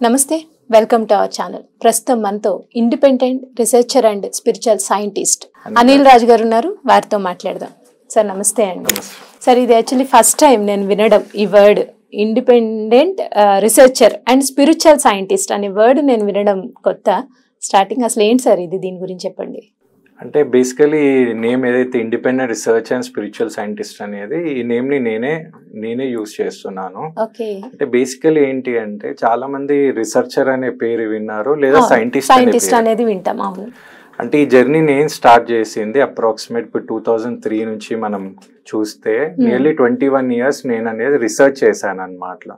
నమస్తే, welcome to our channel. ప్రస్తుతం మనతో independent researcher and spiritual scientist Anil Raj గారు ఉన్నారు. వారితో మాట్లాడదాం. సార్ నమస్తే అండి. సార్, ఇది యాక్చువల్లీ ఫస్ట్ టైం నేను వినడం ఈ word, independent researcher and spiritual scientist అనే వర్డ్ నేను వినడం కొత్త. స్టార్టింగ్ అసలు ఏంటి సార్ ఇది, దీని గురించి చెప్పండి. అంటే బేసికలీ నేమ్ ఏదైతే independent research and spiritual scientist అనేది, ఈ నేమ్ ని నేనే యూజ్ చేస్తున్నాను. అంటే బేసికలీ ఏంటి అంటే, చాలా మంది రిసెర్చర్ అనే పేరు విన్నారు, లేదా సైంటిస్ట్ అనేది వింటాం. అవును. అంటే ఈ జర్నీ నేను స్టార్ట్ చేసింది అప్రాక్సిమేట్ 2003 నుంచి మనం చూస్తే నియర్లీ 21 years నేను అనేది రిసెర్చ్ చేశాను అన్నమాట.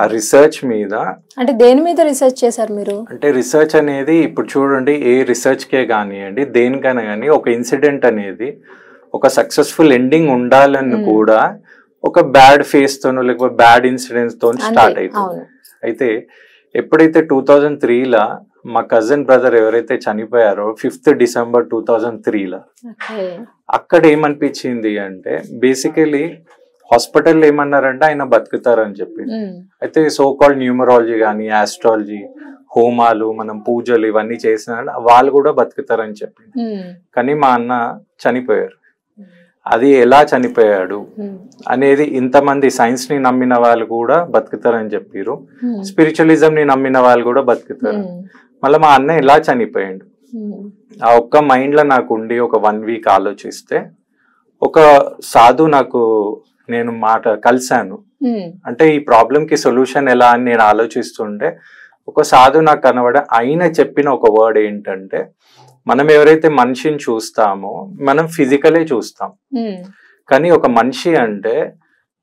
ఆ రిసెర్చ్ మీద, అంటే దేని మీద రిసెర్చ్ చేశారు మీరు? అంటే రిసెర్చ్ అనేది ఇప్పుడు చూడండి, ఏ రిసెర్చ్ కే కానివ్వండి, దేనికైనా కానీ ఒక ఇన్సిడెంట్ అనేది ఒక సక్సెస్ఫుల్ ఎండింగ్ ఉండాలని కూడా ఒక బ్యాడ్ ఫేస్ తోనో లేకపోతే బ్యాడ్ ఇన్సిడెంట్స్ తో స్టార్ట్ అవుతుంది. అయితే ఎప్పుడైతే 2003 మా కజిన్ బ్రదర్ ఎవరైతే చనిపోయారో 5th December 2003 అక్కడ ఏమనిపించింది అంటే, బేసికలీ హాస్పిటల్ ఏమన్నారంటే ఆయన బతుకుతారని చెప్పి. అయితే సో కాల్డ్ న్యూమరాలజీ కానీ, ఆస్ట్రాలజీ, హోమాలు, మనం పూజలు ఇవన్నీ చేసిన వాళ్ళు కూడా బతుకుతారని చెప్పి. కానీ మా అన్న చనిపోయారు. అది ఎలా చనిపోయాడు అనేది, ఇంతమంది సైన్స్ ని నమ్మిన వాళ్ళు కూడా బతుకుతారని చెప్పారు, స్పిరిచువలిజం ని నమ్మిన వాళ్ళు కూడా బతుకుతారు. మళ్ళీ మా అన్న ఎలా చనిపోయాడు ఆ ఒక్క మైండ్ లో నాకు ఉండి ఒక 1 week ఆలోచిస్తే, ఒక సాధు నాకు నేను కలిశాను. అంటే ఈ ప్రాబ్లం కి సొల్యూషన్ ఎలా అని నేను ఆలోచిస్తుంటే ఒక సాధు నాకు ఆయన చెప్పిన ఒక వర్డ్ ఏంటంటే, మనం ఎవరైతే మనిషిని చూస్తామో మనం ఫిజికలే చూస్తాం, కానీ ఒక మనిషి అంటే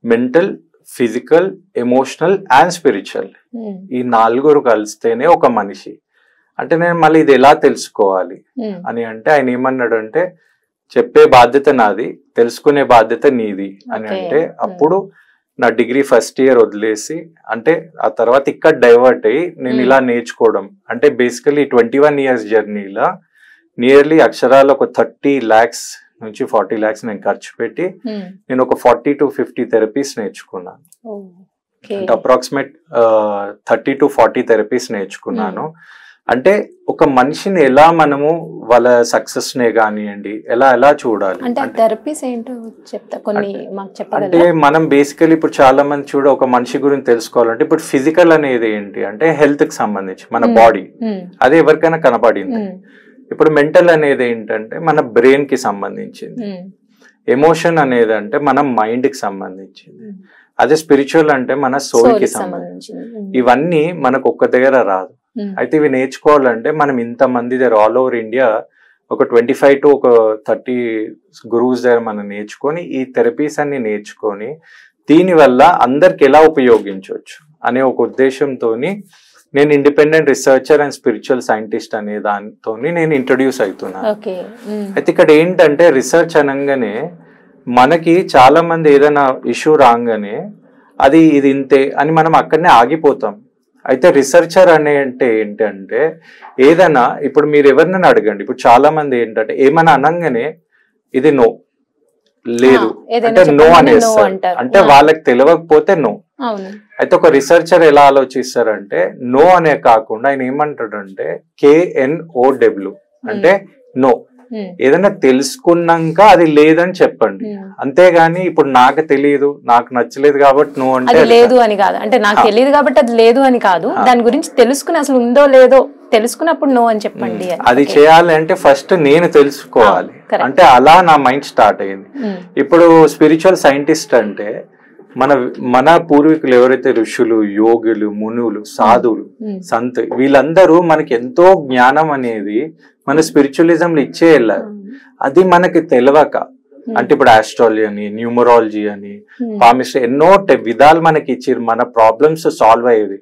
mental, physical, emotional and spiritual, ఈ 4 కలిస్తేనే ఒక మనిషి. అంటే నేను మళ్ళీ ఇది ఎలా తెలుసుకోవాలి అని అంటే, ఆయన ఏమన్నాడు అంటే, చెప్పే బాధ్యత నాది, తెలుసుకునే బాధ్యత నీది అని అంటే, అప్పుడు నా డిగ్రీ ఫస్ట్ ఇయర్ వదిలేసి, అంటే ఆ తర్వాత ఇక్కడ డైవర్ట్ అయ్యి నేను ఇలా నేర్చుకోవడం. అంటే బేసికలీ 21 years జర్నీలో నియర్లీ అక్షరాలు ఒక 30 lakhs నుంచి 40 lakhs నేను ఖర్చు పెట్టి నేను ఒక 40 to 50 థెరపీస్ నేర్చుకున్నాను. అంటే అప్రాక్సిమేట్ 30 to 40 థెరపీస్ నేర్చుకున్నాను. అంటే ఒక మనిషిని ఎలా మనము వాళ్ళ సక్సెస్ నే కానివ్వండి ఎలా చూడాలి అంటే, మనం బేసికలీ ఇప్పుడు చాలా మంది ఒక మనిషి గురించి తెలుసుకోవాలంటే, ఇప్పుడు ఫిజికల్ అనేది ఏంటి అంటే హెల్త్ కి సంబంధించి మన బాడీ, అది ఎవరికైనా కనపడింది. ఇప్పుడు మెంటల్ అనేది ఏంటంటే మన బ్రెయిన్ కి సంబంధించింది, ఎమోషన్ అనేది అంటే మన మైండ్ కి సంబంధించింది, అదే స్పిరిచువల్ అంటే మన సోల్ కి సంబంధించింది. ఇవన్నీ మనకు ఒక్క దగ్గర రాదు. అయితే ఇవి నేర్చుకోవాలంటే మనం ఇంతమంది దగ్గర ఆల్ ఓవర్ ఇండియా ఒక 25 to 30 గురువుస్ దగ్గర మనం నేర్చుకొని ఈ థెరపీస్ అన్ని నేర్చుకొని దీనివల్ల అందరికి ఎలా ఉపయోగించవచ్చు అనే ఒక ఉద్దేశంతో నేను independent researcher and spiritual scientist అనే దానితో నేను ఇంట్రడ్యూస్ అవుతున్నాను. అయితే ఇక్కడ ఏంటంటే, రీసెర్చ్ అనగానే మనకి చాలా మంది ఏదైనా ఇష్యూ రాగానే ఇది ఇంతే అని మనం అక్కడనే ఆగిపోతాం. అయితే రిసెర్చర్ అంటే ఏంటంటే, ఏదైనా ఇప్పుడు మీరు ఎవరినైనా అడగండి, ఇప్పుడు చాలా మంది ఏంటంటే ఏమైనా అనగానే ఇది నో లేదు అంటే నో అనేస్తారు, అంటే వాళ్ళకి తెలియకపోతే నో. అయితే ఒక రిసెర్చర్ ఎలా ఆలోచిస్తారంటే, నో అనే కాకుండా ఆయన ఏమంటాడంటే KNOW అంటే నో. ఏదైనా తెలుసుకున్నాక అది లేదని చెప్పండి, అంతేగాని ఇప్పుడు నాకు తెలియదు, నాకు నచ్చలేదు కాబట్టి నో అంటే లేదు అని కాదు, అంటే నాకు తెలియదు కాబట్టి అది లేదు అని కాదు, దాని గురించి తెలుసుకుని అసలు ఉందో లేదో తెలుసుకున్నప్పుడు నో అని చెప్పండి. అది చేయాలి అంటే ఫస్ట్ నేను తెలుసుకోవాలి, అంటే అలా నా మైండ్ స్టార్ట్ అయింది. ఇప్పుడు స్పిరిచువల్ సైంటిస్ట్ అంటే మన పూర్వీకులు ఎవరైతే ఋషులు, యోగులు, మునులు, సాధువులు, సంత్, వీళ్ళందరూ మనకి ఎంతో జ్ఞానం అనేది మన స్పిరిచువలిజం లో ఇచ్చే వెళ్ళారు. అది మనకి తెలియక, అంటే ఇప్పుడు ఆస్ట్రాలజీ అని, న్యూమరాలజీ అని, పామిస్ట్రీ, ఎన్నో విధాలు మనకి ఇచ్చారు మన ప్రాబ్లమ్స్ సాల్వ్ అయ్యేది.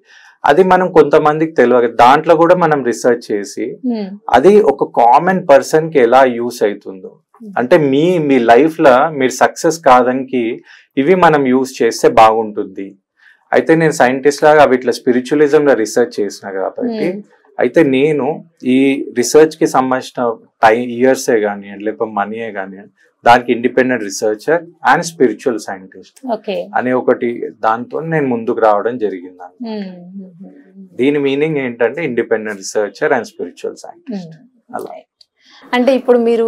అది మనం కొంతమందికి తెలియక దాంట్లో కూడా మనం రీసెర్చ్ చేసి అది ఒక కామన్ పర్సన్ కి ఎలా యూస్ అవుతుందో, అంటే మీ లైఫ్ లో మీరు సక్సెస్ కాదానికి ఇవి మనం యూజ్ చేస్తే బాగుంటుంది. అయితే నేను సైంటిస్ట్ లాగా వీటిలో స్పిరిచువలిజం లో రీసెర్చ్ చేసిన కాబట్టి, అయితే నేను ఈ రీసెర్చ్ కి సంబంధించిన ఇయర్సే కానివ్వండి లేకపోతే మనీయే కానివ్వండి దానికి independent researcher and spiritual scientist okay అనే ఒకటి దాంతో నేను ముందుకు రావడం జరిగింది. దీని మీనింగ్ ఏంటంటే independent researcher and spiritual scientist. అలా అంటే ఇప్పుడు మీరు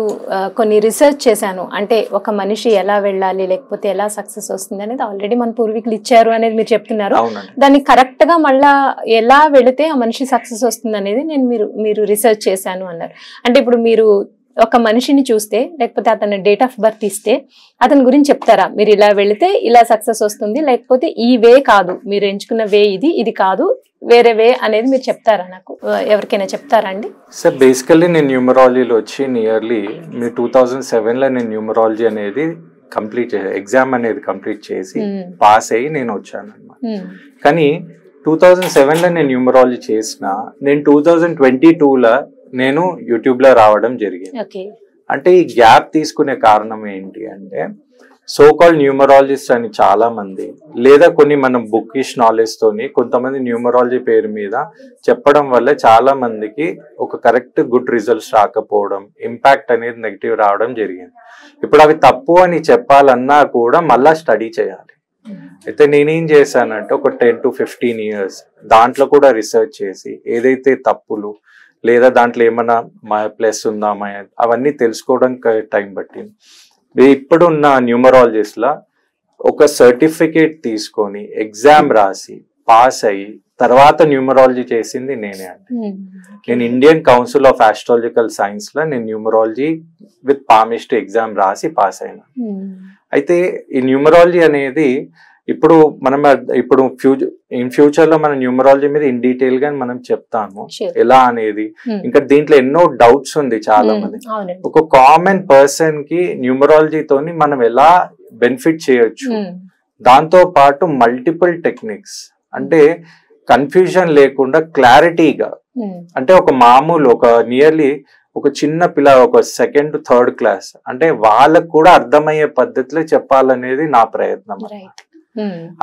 కొన్ని రీసెర్చ్ చేశాను అంటే ఒక మనిషి ఎలా వెళ్ళాలి లేకపోతే ఎలా సక్సెస్ వస్తుంది అనేది ఆల్రెడీ మన పూర్వీకులు ఇచ్చారు అనేది మీరు చెప్తున్నారు. దాన్ని కరెక్ట్ గా మళ్ళా ఎలా వెళితే ఆ మనిషి సక్సెస్ వస్తుంది అనేది మీరు రీసెర్చ్ చేశాను అన్నారు. అంటే ఇప్పుడు మీరు ఒక మనిషిని చూస్తే లేకపోతే అతని డేట్ ఆఫ్ బర్త్ ఇస్తే అతని గురించి చెప్తారా మీరు ఇలా వెళితే ఇలా సక్సెస్ వస్తుంది లేకపోతే ఈ వే కాదు మీరు ఎంచుకున్న వే ఇది కాదు వేరే వే అనేది మీరు చెప్తారా? నాకు ఎవరికైనా చెప్తారా అండి? సార్ బేసికల్లీ నేను న్యూమరాలజీలో వచ్చి నియర్లీ 2007లో నేను న్యూమరాలజీ అనేది కంప్లీట్ ఎగ్జామ్ అనేది కంప్లీట్ చేసి పాస్ అయ్యి నేను వచ్చాను అన్నమాట. కానీ 2007లో నేను న్యూమరాలజీ చేసిన నేను 2022లో నేను యూట్యూబ్లో రావడం జరిగింది. అంటే ఈ గ్యాప్ తీసుకునే కారణం ఏంటి అంటే సో కాల్డ్ న్యూమరాలజిస్ట్ అని చాలా మంది లేదా కొన్ని మనం బుకిష్ నాలెడ్జ్ తోని కొంతమంది న్యూమరాలజీ పేరు మీద చెప్పడం వల్ల చాలా మందికి ఒక కరెక్ట్ గుడ్ రిజల్ట్స్ రాకపోవడం ఇంపాక్ట్ అనేది నెగిటివ్ రావడం జరిగింది. ఇప్పుడు అవి తప్పు అని చెప్పాలన్నా కూడా మళ్ళా స్టడీ చేయాలి. అయితే నేనేం చేశానంటే ఒక 10 to 15 years దాంట్లో కూడా రీసెర్చ్ చేసి ఏదైతే తప్పులు లేదా దాంట్లో ఏమైనా ప్లస్ ఉందా అవన్నీ తెలుసుకోవడానికి టైం పట్టింది. ఇప్పుడున్న న్యూమరాలజిస్ట్ లా ఒక సర్టిఫికేట్ తీసుకొని ఎగ్జామ్ రాసి పాస్ అయ్యి తర్వాత న్యూమరాలజీ చేసింది నేనే అండి. నేను Indian council of astrological science లో నేను న్యూమరాలజీ విత్ పామిస్ట్రీ ఎగ్జామ్ రాసి పాస్ అయినా. అయితే ఈ న్యూమరాలజీ అనేది ఇప్పుడు ఇన్ ఫ్యూచర్ లో మన న్యూమరాలజీ మీద ఇన్ డీటెయిల్ గా మనం చెప్తాము ఎలా అనేది. ఇంకా దీంట్లో ఎన్నో డౌట్స్ ఉంది చాలా మంది. ఒక కామన్ పర్సన్ కి న్యూమరాలజీ తోని మనం ఎలా బెనిఫిట్ చేయొచ్చు, దాంతో పాటు మల్టిపుల్ టెక్నిక్స్ అంటే కన్ఫ్యూజన్ లేకుండా క్లారిటీగా అంటే ఒక మామూలు ఒక నియర్లీ ఒక చిన్న పిల్ల ఒక 2nd to 3rd క్లాస్ అంటే వాళ్ళకు కూడా అర్థమయ్యే పద్ధతిలో చెప్పాలనేది నా ప్రయత్నం.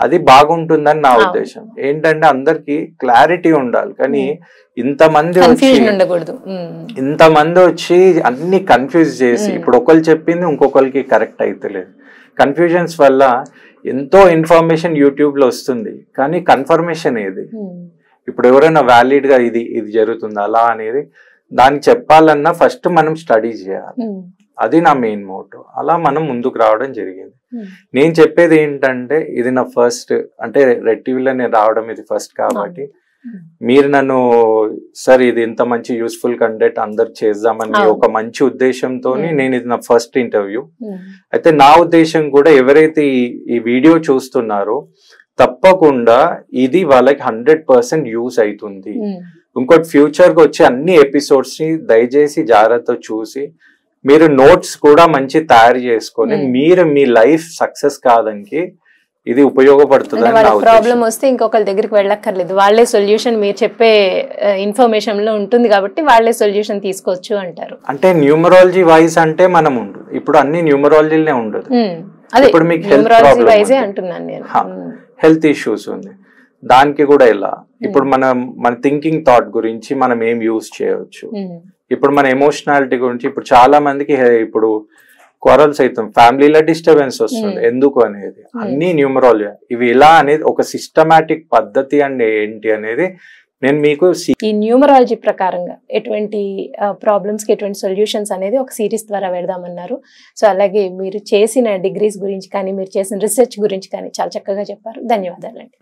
అది బాగుంటుందని నా ఉద్దేశం. ఏంటంటే అందరికి క్లారిటీ ఉండాలి కానీ ఇంతమంది వచ్చి అన్ని కన్ఫ్యూజ్ చేసి ఇప్పుడు ఒకరు చెప్పింది ఇంకొకరికి కరెక్ట్ అయితలేదు. కన్ఫ్యూజన్స్ వల్ల ఎంతో ఇన్ఫర్మేషన్ యూట్యూబ్ లో వస్తుంది కానీ కన్ఫర్మేషన్ ఏది? ఇప్పుడు ఎవరైనా వ్యాలిడ్ గా ఇది జరుగుతుంది అలా అనేది దాన్ని చెప్పాలన్నా ఫస్ట్ మనం స్టడీ చేయాలి. అది నా మెయిన్ మోటో. అలా మనం ముందుకు రావడం జరిగింది. నేను చెప్పేది ఏంటంటే ఇది నా ఫస్ట్ అంటే రెడ్ టీవీలో నేను రావడం ఇది ఫస్ట్ కాబట్టి మీరు నన్ను సార్ ఇది ఇంత మంచి యూస్ఫుల్ కంటెంట్ అందరు చేద్దామని ఒక మంచి ఉద్దేశంతో నేను ఇది నా ఫస్ట్ ఇంటర్వ్యూ. అయితే నా ఉద్దేశం కూడా ఎవరైతే ఈ వీడియో చూస్తున్నారో తప్పకుండా ఇది వాళ్ళకి 100% యూస్ అవుతుంది. ఇంకోటి ఫ్యూచర్ కి వచ్చే అన్ని ఎపిసోడ్స్ ని దయచేసి జాగ్రత్త చూసి మీరు నోట్స్ కూడా మంచి తయారు చేసుకొని మీరు మీ లైఫ్ సక్సెస్ కాదానికి ఇది ఉపయోగపడుతుంది. ప్రాబ్లం వస్తే ఇంకొకరి దగ్గరికి వెళ్ళక్కర్లేదు, వాళ్ళే సొల్యూషన్ మీరు చెప్పే ఇన్ఫర్మేషన్ లో ఉంటుంది కాబట్టి వాళ్ళే సొల్యూషన్ తీసుకోవచ్చు అంటారు. అంటే న్యూమరాలజీ వైజ్ అంటే మనం ఉండదు, ఇప్పుడు అన్ని న్యూమరాలజీనే ఉండదు. ఇప్పుడు మీకు హెల్త్ ఇష్యూస్ ఉంది దానికి కూడా ఎలా ఇప్పుడు మన థింకింగ్ థాట్ గురించి మనం ఏం యూజ్ చేయవచ్చు. ఇప్పుడు మన ఎమోషనాలిటీ గురించి ఇప్పుడు చాలా మందికి ఇప్పుడు క్వారల్స్ అవుతాం, ఫ్యామిలీలో డిస్టర్బెన్స్ వస్తుంది ఎందుకు అనేది అన్ని న్యూమరాలజీ ఇవి ఎలా అనేది ఒక సిస్టమాటిక్ పద్ధతి అంటే ఏంటి అనేది నేను మీకు ఈ న్యూమరాలజీ ప్రకారంగా ఎటువంటి ప్రాబ్లమ్స్ కి ఎటువంటి సొల్యూషన్స్ అనేది ఒక సిరీస్ ద్వారా పెడదామన్నారు. సో అలాగే మీరు చేసిన డిగ్రీస్ గురించి కానీ మీరు చేసిన రీసెర్చ్ గురించి కానీ చాలా చక్కగా చెప్పారు. ధన్యవాదాలండి.